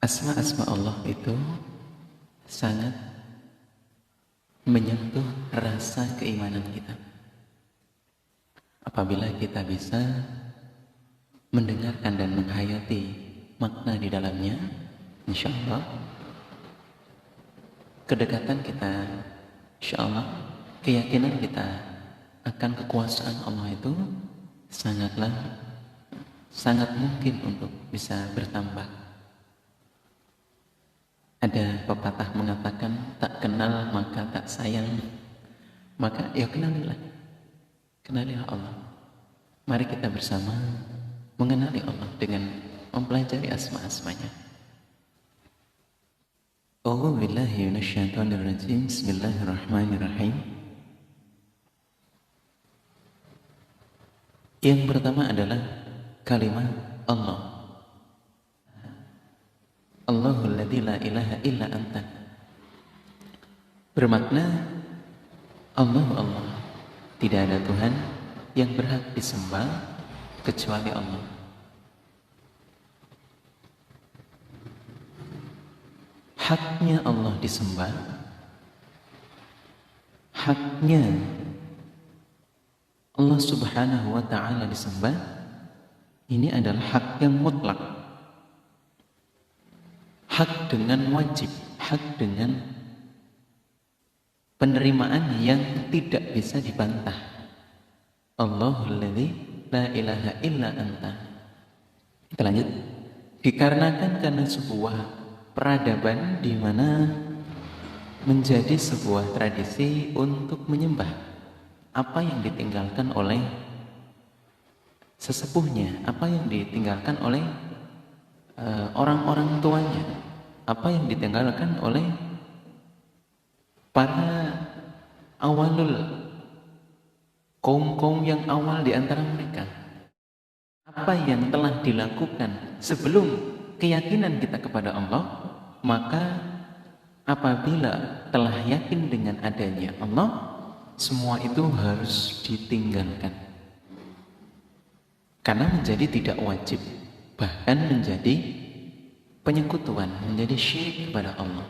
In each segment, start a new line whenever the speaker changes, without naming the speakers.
Asma-asma Allah itu sangat menyentuh rasa keimanan kita. Apabila kita bisa mendengarkan dan menghayati makna di dalamnya, insya Allah kedekatan kita, insya Allah keyakinan kita akan kekuasaan Allah itu sangat mungkin untuk bisa bertambah. Ada pepatah mengatakan, tak kenal maka tak sayang. Maka ya kenalilah Allah. Mari kita bersama mengenali Allah dengan mempelajari asma-asmanya. A'udzu billahi minasyaitonir rajim. Bismillahirrahmanirrahim. Yang pertama adalah kalimat Allah. Allahul ladzi la ilaha illa anta. Bermakna Allah, tidak ada Tuhan yang berhak disembah kecuali Allah. Haknya Allah disembah, haknya Allah subhanahu wa ta'ala disembah, ini adalah hak yang mutlak, hak dengan wajib, hak dengan penerimaan yang tidak bisa dibantah. Allahul ladzi la ilaha illa anta. Kita lanjut. Dikarenakan karena sebuah peradaban di mana menjadi sebuah tradisi untuk menyembah apa yang ditinggalkan oleh sesepuhnya, apa yang ditinggalkan oleh orang-orang tuanya, apa yang ditinggalkan oleh para awalul kaum yang awal di antara mereka. Apa yang telah dilakukan sebelum keyakinan kita kepada Allah, maka apabila telah yakin dengan adanya Allah, semua itu harus ditinggalkan. Karena menjadi tidak wajib, bahkan menjadi penyekutuan, menjadi syirik kepada Allah.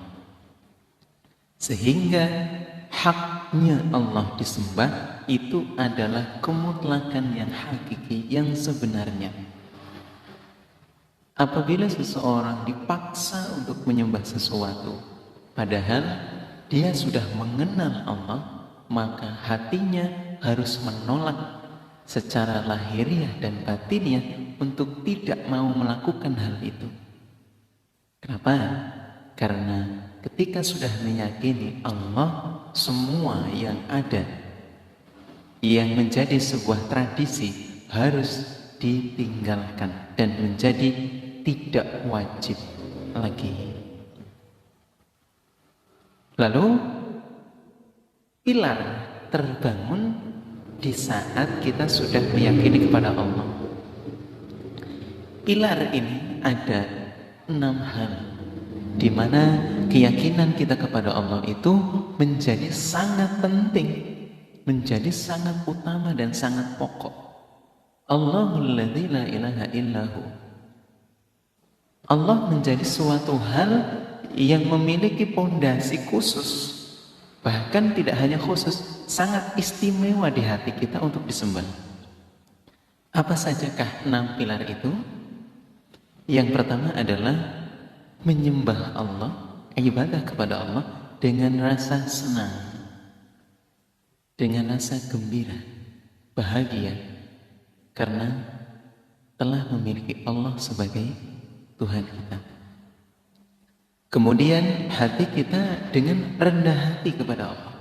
Sehingga haknya Allah disembah itu adalah kemutlakan yang hakiki, yang sebenarnya. Apabila seseorang dipaksa untuk menyembah sesuatu, padahal dia sudah mengenal Allah, maka hatinya harus menolak secara lahiriah dan batiniah untuk tidak mau melakukan hal itu. Kenapa? Karena ketika sudah meyakini Allah, semua yang ada yang menjadi sebuah tradisi harus ditinggalkan dan menjadi tidak wajib lagi. Lalu pilar terbangun di saat kita sudah meyakini kepada Allah. Pilar ini ada 6 hal di mana keyakinan kita kepada Allah itu menjadi sangat penting, menjadi sangat utama dan sangat pokok. Allahul ladzi la ilaha illahu. Allah menjadi suatu hal yang memiliki pondasi khusus, bahkan tidak hanya khusus, sangat istimewa di hati kita untuk disembah. Apa sajakah 6 pilar itu? Yang pertama adalah menyembah Allah, ibadah kepada Allah dengan rasa senang, dengan rasa gembira, bahagia, karena telah memiliki Allah sebagai Tuhan kita. Kemudian hati kita dengan rendah hati kepada Allah.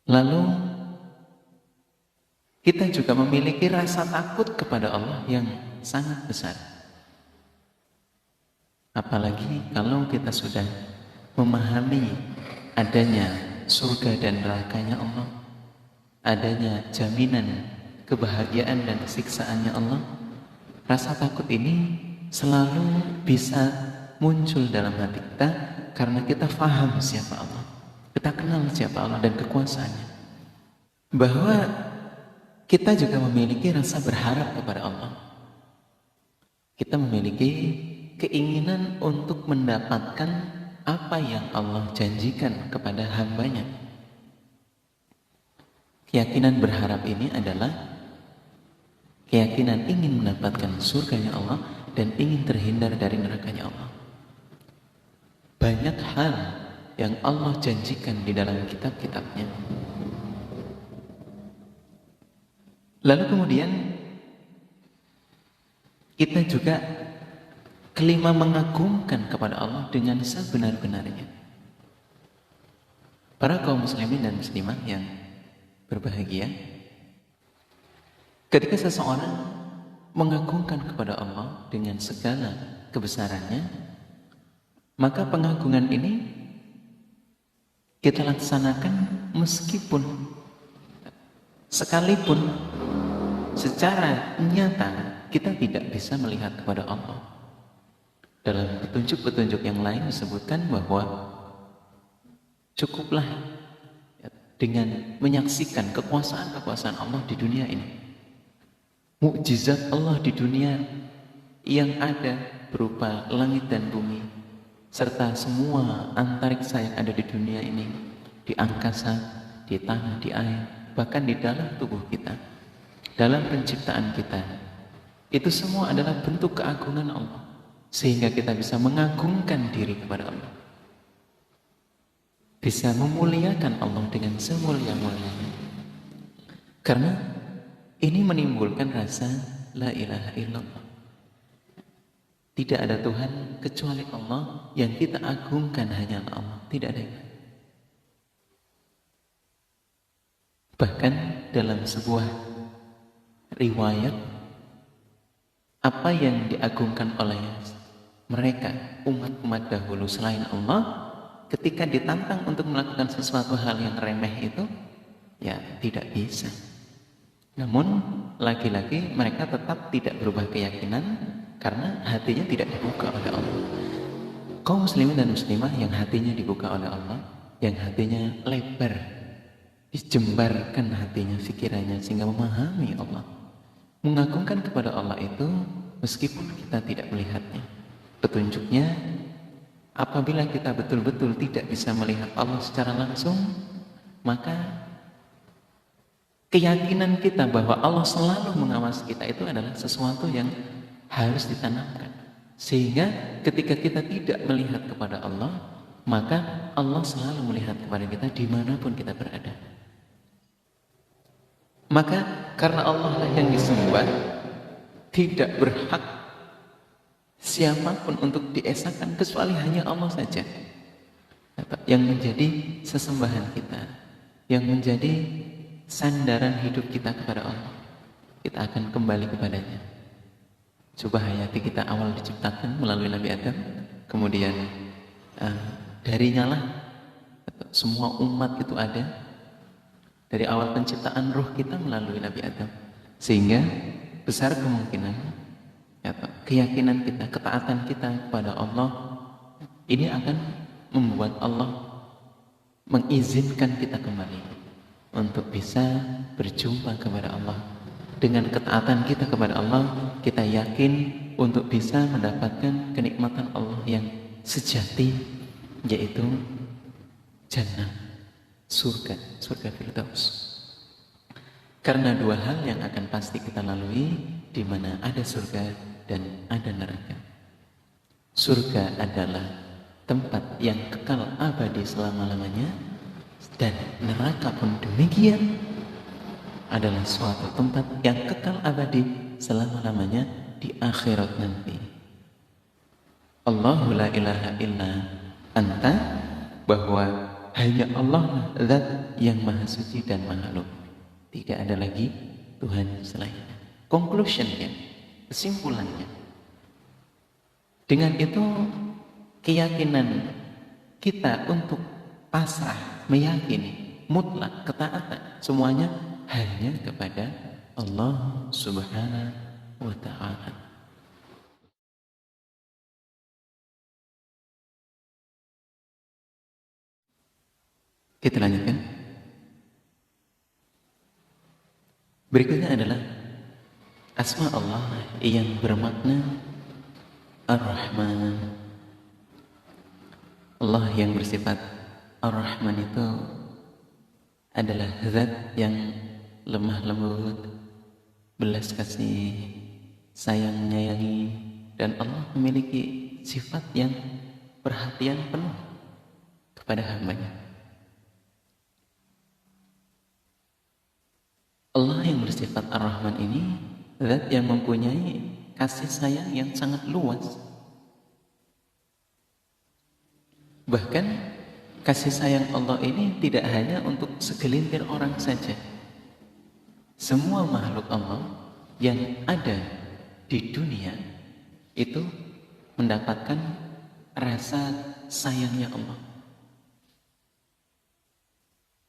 Lalu kita juga memiliki rasa takut kepada Allah yang sangat besar. Apalagi kalau kita sudah memahami adanya surga dan nerakanya Allah, adanya jaminan kebahagiaan dan siksaannya Allah, rasa takut ini selalu bisa muncul dalam hati kita karena kita faham siapa Allah, kita kenal siapa Allah dan kekuasaannya. Bahwa kita juga memiliki rasa berharap kepada Allah. Kita memiliki keinginan untuk mendapatkan apa yang Allah janjikan kepada hambanya. Keyakinan berharap ini adalah keyakinan ingin mendapatkan surganya Allah dan ingin terhindar dari nerakanya Allah. Banyak hal yang Allah janjikan di dalam kitab-kitabnya. Lalu kemudian kita juga kelima mengagungkan kepada Allah dengan sebenar-benarnya. Para kaum muslimin dan muslimah yang berbahagia, ketika seseorang mengagungkan kepada Allah dengan segala kebesarannya, maka pengagungan ini kita laksanakan meskipun sekalipun secara nyata kita tidak bisa melihat kepada Allah. Dalam petunjuk-petunjuk yang lain disebutkan bahwa cukuplah dengan menyaksikan kekuasaan-kekuasaan Allah di dunia ini, mukjizat Allah di dunia yang ada berupa langit dan bumi serta semua antariksa yang ada di dunia ini, di angkasa, di tanah, di air, bahkan di dalam tubuh kita, dalam penciptaan kita, itu semua adalah bentuk keagungan Allah, sehingga kita bisa mengagungkan diri kepada Allah, bisa memuliakan Allah dengan semulia-mulianya. Karena ini menimbulkan rasa la ilaha illallah. Tidak ada Tuhan kecuali Allah, yang kita agungkan hanyalah Allah, tidak ada yang lain. Bahkan dalam sebuah riwayat, apa yang diagungkan oleh mereka umat-umat dahulu selain Allah, ketika ditantang untuk melakukan sesuatu hal yang remeh itu, ya tidak bisa. Namun lagi-lagi mereka tetap tidak berubah keyakinan karena hatinya tidak dibuka oleh Allah. Kaum muslimin dan muslimah yang hatinya dibuka oleh Allah, yang hatinya lebar, dijembarkan hatinya, pikirannya, sehingga memahami Allah, mengagungkan kepada Allah itu meskipun kita tidak melihatnya. Petunjuknya, apabila kita betul-betul tidak bisa melihat Allah secara langsung, maka keyakinan kita bahwa Allah selalu mengawasi kita itu adalah sesuatu yang harus ditanamkan, sehingga ketika kita tidak melihat kepada Allah, maka Allah selalu melihat kepada kita dimanapun kita berada. Maka karena Allah lah yang disembah, tidak berhak siapapun untuk diesakan kecuali hanya Allah saja yang menjadi sesembahan kita, yang menjadi sandaran hidup kita kepada Allah. Kita akan kembali kepadanya. Coba hayati kita awal diciptakan melalui Nabi Adam, kemudian darinya lah semua umat itu ada. Dari awal penciptaan roh kita melalui Nabi Adam, sehingga besar kemungkinan keyakinan kita, ketaatan kita kepada Allah ini akan membuat Allah mengizinkan kita kembali untuk bisa berjumpa kepada Allah. Dengan ketaatan kita kepada Allah, kita yakin untuk bisa mendapatkan kenikmatan Allah yang sejati, yaitu jannah, surga Firdaus. Karena dua hal yang akan pasti kita lalui, di mana ada surga dan ada neraka. Surga adalah tempat yang kekal abadi selama-lamanya, dan neraka pun demikian, adalah suatu tempat yang kekal abadi selama-lamanya di akhirat nanti. Allahu la ilaha illa anta, bahwa hanya Allah zat yang maha suci dan maha luhur, tidak ada lagi Tuhan selainnya. Conclusionnya, kesimpulannya, dengan itu keyakinan kita untuk pasrah, meyakini mutlak ketaatan semuanya hanya kepada Allah Subhanahu wa ta'ala. Kita lanjutkan. Berikutnya adalah asma Allah yang bermakna Ar-Rahman. Allah yang bersifat Ar-Rahman itu adalah zat yang lemah lembut, belas kasih, sayang menyayangi, dan Allah memiliki sifat yang perhatian penuh kepada hambanya. Allah yang bersifat Ar-Rahman ini zat yang mempunyai kasih sayang yang sangat luas. Bahkan kasih sayang Allah ini tidak hanya untuk segelintir orang saja. Semua makhluk Allah yang ada di dunia itu mendapatkan rasa sayangnya Allah.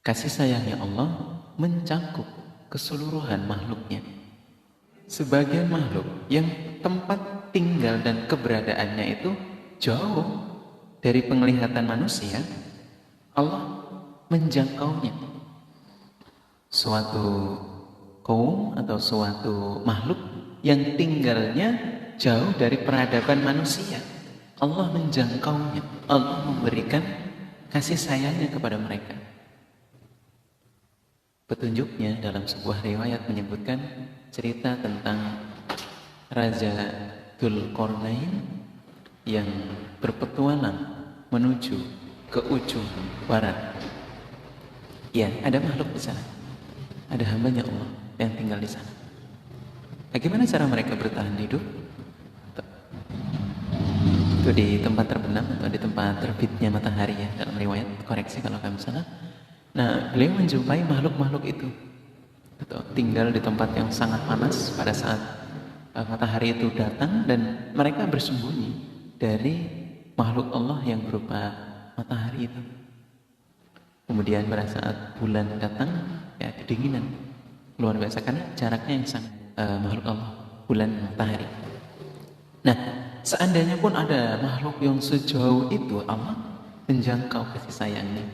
Kasih sayangnya Allah mencakup keseluruhan makhluknya. Sebagian makhluk yang tempat tinggal dan keberadaannya itu jauh dari penglihatan manusia, Allah menjangkaunya. Suatu kaum atau suatu makhluk yang tinggalnya jauh dari peradaban manusia, Allah menjangkaunya. Allah memberikan kasih sayangnya kepada mereka. Petunjuknya dalam sebuah riwayat menyebutkan cerita tentang Raja Dzulqarnain yang berpetualang menuju ke ujung barat. Ya, ada makhluk di sana, ada hambanya Allah yang tinggal di sana. Bagaimana cara mereka bertahan hidup? Itu di tempat terbenam atau di tempat terbitnya matahari ya, dalam riwayat, koreksi kalau kami salah. Nah, beliau menjumpai makhluk-makhluk itu tinggal di tempat yang sangat panas pada saat matahari itu datang, dan mereka bersembunyi dari makhluk Allah yang berupa matahari itu. Kemudian pada saat bulan datang, ya kedinginan luar biasa karena jaraknya yang sangat makhluk Allah, bulan, matahari. Nah, seandainya pun ada makhluk yang sejauh itu, Allah menjangkau kasih sayangnya.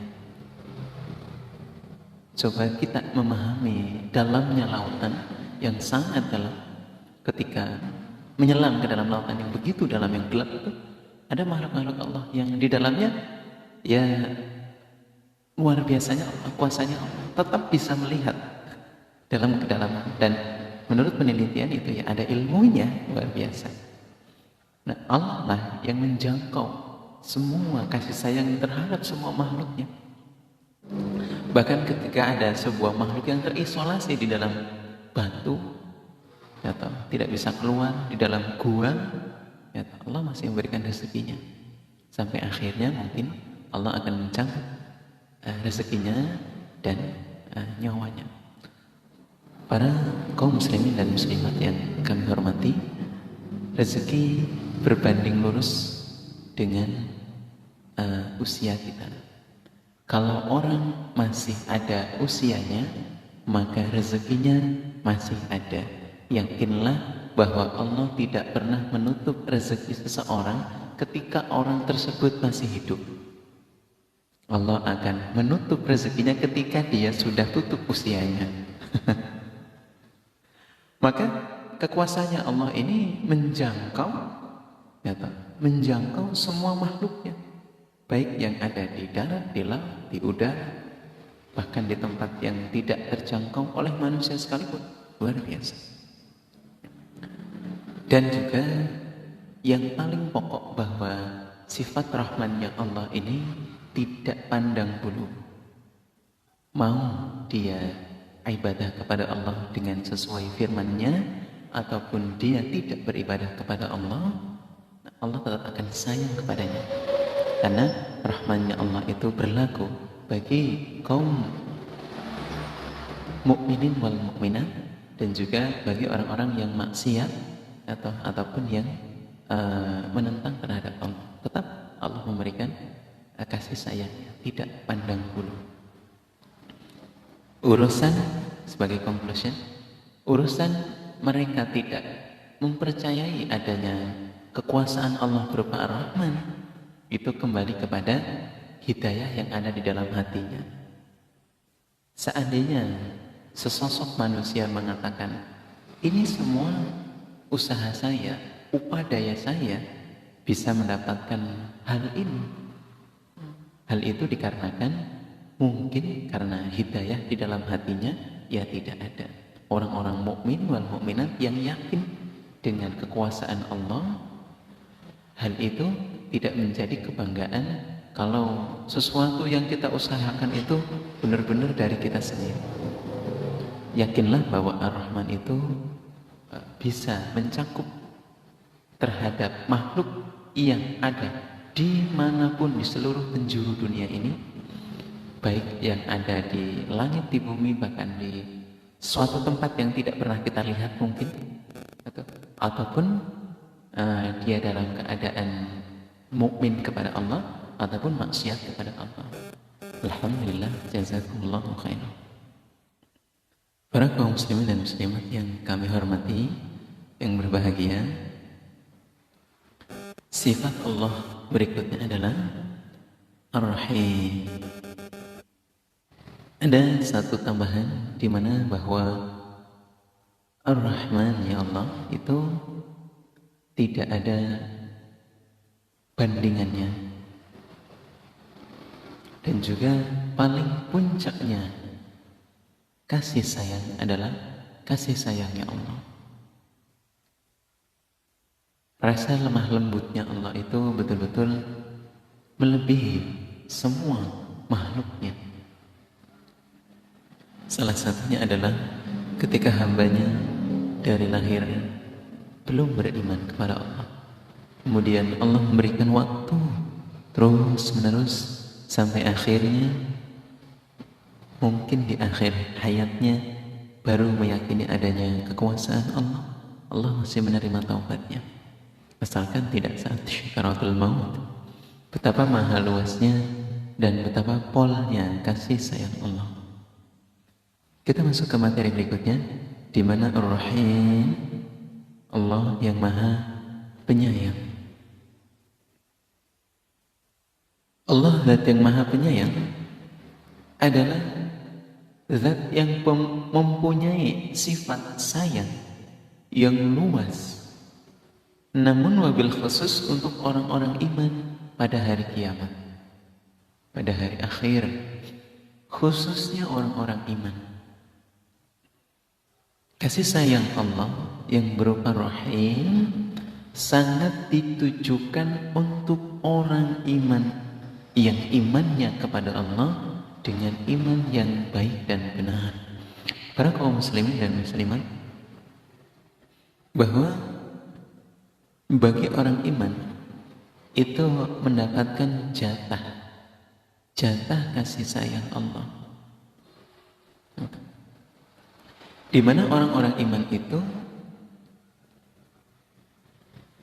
Coba kita memahami dalamnya lautan yang sangat dalam. Ketika menyelam ke dalam lautan yang begitu dalam, yang gelap itu, ada makhluk-makhluk Allah yang di dalamnya ya luar biasanya Allah, kuasanya Allah, tetap bisa melihat dalam kedalaman. Dan menurut penelitian itu ya ada ilmunya luar biasa. Nah, Allah lah yang menjangkau semua kasih sayang terhadap semua makhluknya. Bahkan ketika ada sebuah makhluk yang terisolasi di dalam batu, atau tidak bisa keluar di dalam gua, ya Allah masih memberikan rezekinya. Sampai akhirnya mungkin Allah akan mencabut rezekinya dan nyawanya. Para kaum muslimin dan muslimat yang kami hormati, rezeki berbanding lurus dengan usia kita. Kalau orang masih ada usianya, maka rezekinya masih ada. Yakinlah bahwa Allah tidak pernah menutup rezeki seseorang ketika orang tersebut masih hidup. Allah akan menutup rezekinya ketika dia sudah tutup usianya. Maka kekuasaannya Allah ini menjangkau semua makhluknya, baik yang ada di darat, di laut, di udara, bahkan di tempat yang tidak terjangkau oleh manusia sekalipun. Luar biasa. Dan juga yang paling pokok bahwa sifat rahmannya Allah ini tidak pandang bulu. Mau dia ibadah kepada Allah dengan sesuai firman-Nya ataupun dia tidak beribadah kepada Allah, Allah tetap akan sayang kepadanya. Karena rahmannya Allah itu berlaku bagi kaum mukminin wal mukminat, dan juga bagi orang-orang yang maksiat ataupun yang menentang terhadap Allah. Tetap Allah memberikan kasih sayangnya, tidak pandang bulu. Urusan sebagai conclusion, urusan mereka tidak mempercayai adanya kekuasaan Allah berupa Ar-Rahman, itu kembali kepada hidayah yang ada di dalam hatinya. Seandainya sesosok manusia mengatakan, ini semua usaha saya, upah daya saya, bisa mendapatkan hal ini. Hal itu dikarenakan mungkin karena hidayah di dalam hatinya ya tidak ada. Orang-orang mukmin wal mukminat yang yakin dengan kekuasaan Allah, hal itu tidak menjadi kebanggaan kalau sesuatu yang kita usahakan itu benar-benar dari kita sendiri. Yakinlah bahwa Ar-Rahman itu bisa mencakup terhadap makhluk yang ada dimanapun di seluruh penjuru dunia ini, baik yang ada di langit, di bumi, bahkan di suatu tempat yang tidak pernah kita lihat mungkin, ataupun dia dalam keadaan mukmin kepada Allah ataupun maksiat kepada Allah. Alhamdulillah, jazakumullahu khairan. Para kaum muslimin dan muslimat yang kami hormati, yang berbahagia, sifat Allah berikutnya adalah Ar-Rahim. Ada satu tambahan di mana bahwa Ar-Rahman ya Allah itu tidak ada bandingannya, dan juga paling puncaknya kasih sayang adalah kasih sayangnya Allah. Rasa lemah lembutnya Allah itu betul-betul melebihi semua makhluknya. Salah satunya adalah ketika hambanya dari lahir belum beriman kepada Allah, kemudian Allah memberikan waktu terus menerus sampai akhirnya mungkin di akhir hayatnya baru meyakini adanya kekuasaan Allah. Allah masih menerima taubatnya asalkan tidak saat syakaratul maut. Betapa maha luasnya dan betapa polanya kasih sayang Allah. Kita masuk ke materi berikutnya, di mana Ar-Rahim, Allah yang maha penyayang. Allah zat yang maha penyayang adalah zat yang mempunyai sifat sayang yang luas, namun wabil khusus untuk orang-orang iman pada hari kiamat, pada hari akhir, khususnya orang-orang iman. Kasih sayang Allah yang berupa Rahim sangat ditujukan untuk orang iman yang imannya kepada Allah dengan iman yang baik dan benar. Para kaum muslimin dan muslimat, bahwa bagi orang iman itu mendapatkan jatah kasih sayang Allah, di mana orang-orang iman itu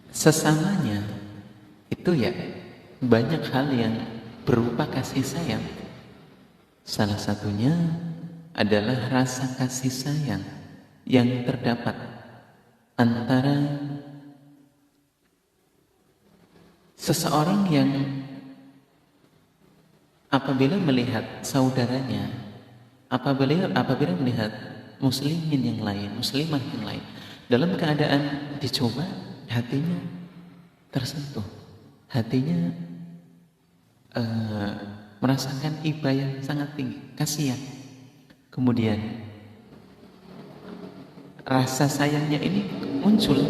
sesamanya itu ya banyak hal yang berupa kasih sayang. Salah satunya adalah rasa kasih sayang yang terdapat antara seseorang yang apabila melihat saudaranya, apabila melihat muslimin yang lain, muslimah yang lain dalam keadaan dicoba, hatinya tersentuh, hatinya merasakan iba yang sangat tinggi, kasihan. Kemudian rasa sayangnya ini muncul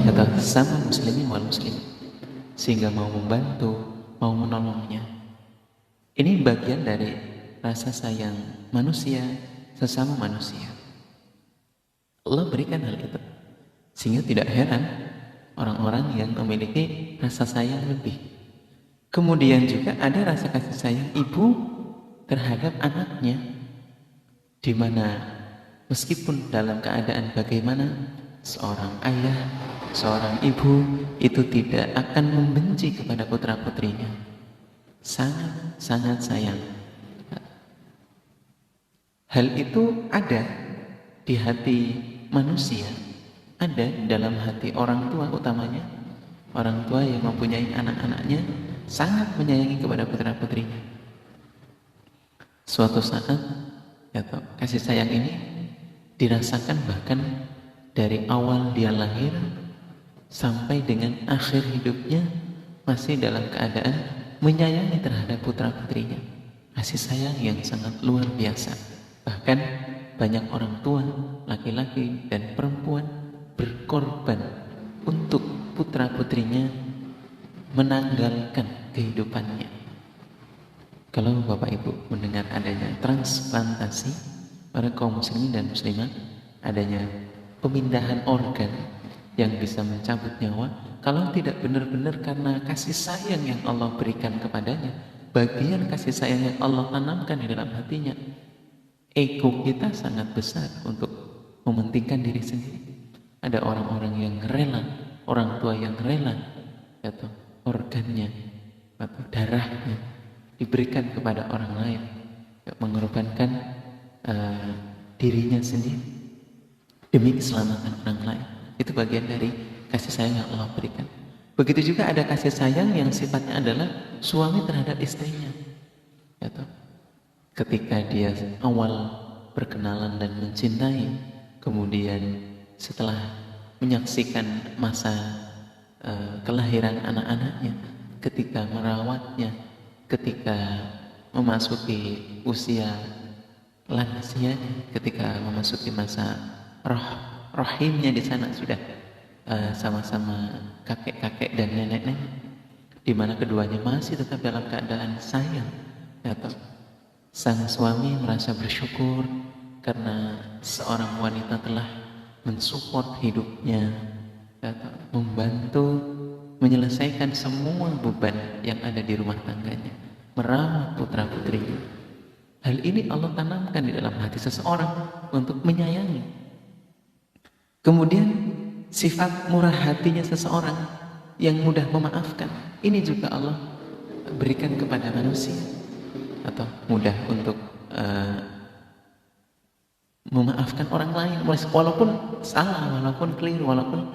atau sama muslimin wal muslim, sehingga mau membantu, mau menolongnya. Ini bagian dari rasa sayang manusia sesama manusia. Allah berikan hal itu, sehingga tidak heran orang-orang yang memiliki rasa sayang lebih. Kemudian juga ada rasa kasih sayang ibu terhadap anaknya, di mana meskipun dalam keadaan bagaimana, seorang ayah, seorang ibu itu tidak akan membenci kepada putra-putrinya. Sangat sayang. Hal itu ada di hati manusia, ada dalam hati orang tua, utamanya orang tua yang mempunyai anak-anaknya sangat menyayangi kepada putra-putrinya. Suatu saat kasih sayang ini dirasakan bahkan dari awal dia lahir sampai dengan akhir hidupnya, masih dalam keadaan menyayangi terhadap putra-putrinya. Kasih sayang yang sangat luar biasa. Bahkan banyak orang tua, laki-laki dan perempuan berkorban untuk putra-putrinya menanggalkan kehidupannya. Kalau Bapak Ibu mendengar adanya transplantasi pada kaum muslimin dan muslimat, adanya pemindahan organ yang bisa mencabut nyawa, kalau tidak benar-benar karena kasih sayang yang Allah berikan kepadanya, bagian kasih sayang yang Allah tanamkan di dalam hatinya, ego kita sangat besar untuk mementingkan diri sendiri. Ada orang-orang yang rela, orang tua yang rela atau organnya atau darahnya diberikan kepada orang lain, mengorbankan dirinya sendiri demi keselamatan orang lain. Itu bagian dari kasih sayang yang Allah berikan. Begitu juga ada kasih sayang yang sifatnya adalah suami terhadap istrinya. Ketika dia awal berkenalan dan mencintai, kemudian setelah menyaksikan masa kelahiran anak-anaknya, ketika merawatnya, ketika memasuki usia lansianya, ketika memasuki masa rahimnya, di sana sudah sama-sama kakek-kakek dan nenek-nenek, di mana keduanya masih tetap dalam keadaan sayang. Sang suami merasa bersyukur karena seorang wanita telah mensupport hidupnya, membantu menyelesaikan semua beban yang ada di rumah tangganya, merawat putra-putrinya. Hal ini Allah tanamkan di dalam hati seseorang untuk menyayangi. Kemudian sifat murah hatinya seseorang yang mudah memaafkan, ini juga Allah berikan kepada manusia, atau mudah untuk memaafkan orang lain, walaupun salah, walaupun keliru, walaupun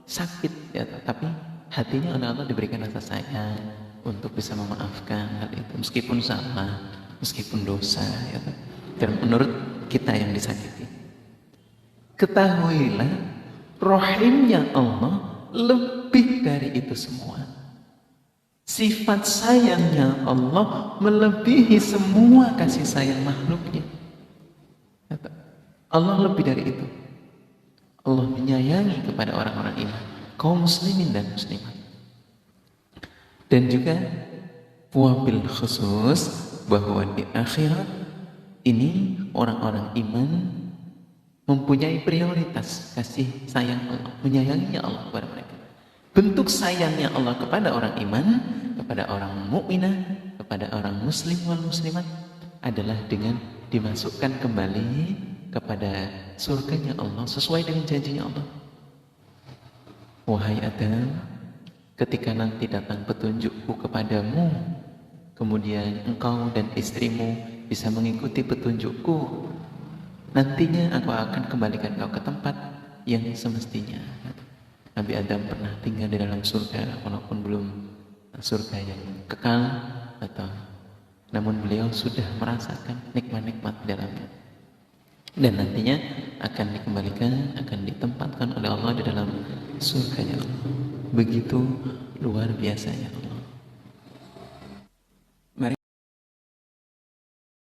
sakit, tapi hatinya oleh Allah diberikan rasa sayang untuk bisa memaafkan hal itu, meskipun salah, meskipun dosa, dan menurut kita yang disakiti. Ketahuilah, rahimnya Allah lebih dari itu semua. Sifat sayangnya Allah melebihi semua kasih sayang makhluknya. Allah lebih dari itu. Allah menyayangi kepada orang-orang iman, kaum muslimin dan muslimat. Dan juga wabil khusus bahwa di akhirat ini orang-orang iman mempunyai prioritas kasih sayang Allah, menyayanginya Allah kepada mereka. Bentuk sayangnya Allah kepada orang iman, kepada orang mukminah, kepada orang muslim wal muslimat adalah dengan dimasukkan kembali kepada surganya Allah sesuai dengan janjinya Allah. Wahai Adam, ketika nanti datang petunjukku kepadamu, kemudian engkau dan istrimu bisa mengikuti petunjukku, nantinya aku akan kembalikan kau ke tempat yang semestinya. Nabi Adam pernah tinggal di dalam surga, walaupun belum surga yang kekal, namun beliau sudah merasakan nikmat-nikmat di dalamnya. Dan nantinya akan dikembalikan, akan ditempatkan oleh Allah di dalam surganya Allah. Begitu luar biasanya Allah.